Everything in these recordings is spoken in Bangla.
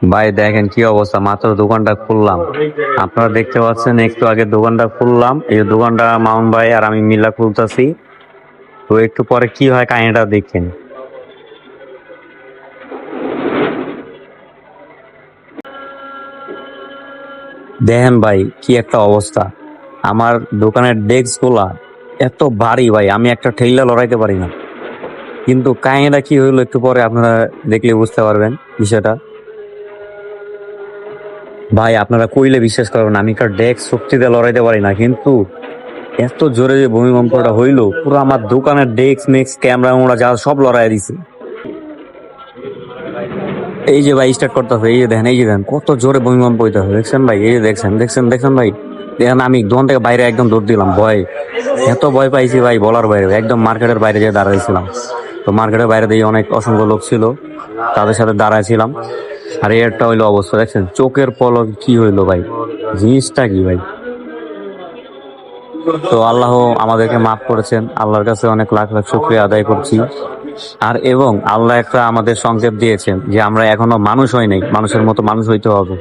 ভাই দেখেন কি অবস্থা, মাত্র দোকানটা খুললাম। আপনারা দেখতে পাচ্ছেন একটু আগে দোকানটা খুললাম, এই দোকানটা মামুন ভাই আর আমি মিল্লা খুলতেছি। তো একটু পরে কি হয় কাহিনীটা দেখেন। দেখেন ভাই কি একটা অবস্থা, আমার দোকানের ডেস্ক গুলা এত ভারী ভাই, আমি একটা ঠেলা লড়াইতে পারি না। কিন্তু কাহিনীটা কি হইলো একটু পরে আপনারা দেখলে বুঝতে পারবেন বিষয়টা। ভাই আপনারা কইলে বিশ্বাস করবেন না, আমি একটা ডেস্ক শক্তিতে লড়াইতে পারি না, কিন্তু এত জোরে যে ভূমিকম্পটা হইলো পুরো আমার দোকানের ডেস্ক মেক্স ক্যামেরা ওরা যা সব লড়াই দিছে। এই যে ভাই স্টার্ট করতে হবে, এই যে দেখেন, এই যে দেখেন কত জোরে ভূমিকম্প হইতেছে, দেখছেন ভাই? এই যে দেখছেন দেখছেন দেখছেন ভাই, দেখেন আমি দোকান থেকে বাইরে একদম দৌড় দিলাম ভয়। এত ভয় পাইছি ভাই বলার বাইরে, একদম মার্কেটের বাইরে যেয়ে দাঁড়াইছিলাম। তো মার্কেটের বাইরে দিয়ে অনেক অসংখ্য লোক ছিল, তাদের সাথে দাঁড়াইছিলাম। আর এই একটা হইলো অবস্থা, দেখছেন চোখের পলক কি হইলো ভাই, জিনিসটা কি ভাই। তো আল্লাহ আমাদেরকে মাফ করেছেন, আল্লাহর কাছে অনেক লাখ লাখ শুকরিয়া আদায় করছি। আর এবং আল্লাহ একটা আমাদের সংকেত দিয়েছেন যে আমরা এখনো মানুষ হই নাই, মানুষের মতো মানুষ হইতে হবে।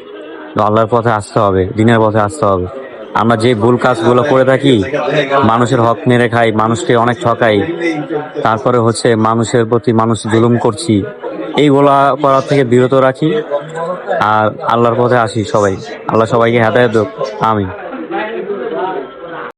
তো আল্লাহর পথে আসতে হবে, দিনের পথে আসতে হবে। আমরা যে ভুল কাজগুলো করে থাকি, মানুষের হক মেরে খাই, মানুষকে অনেক ঠকাই, তারপরে হচ্ছে মানুষের প্রতি মানুষ জুলুম করছি, এইগুলা করার থেকে বিরত রাখি। আর আল্লাহর পথে আসি সবাই। আল্লাহ সবাইকে হেদায়েত দিক। আমিন।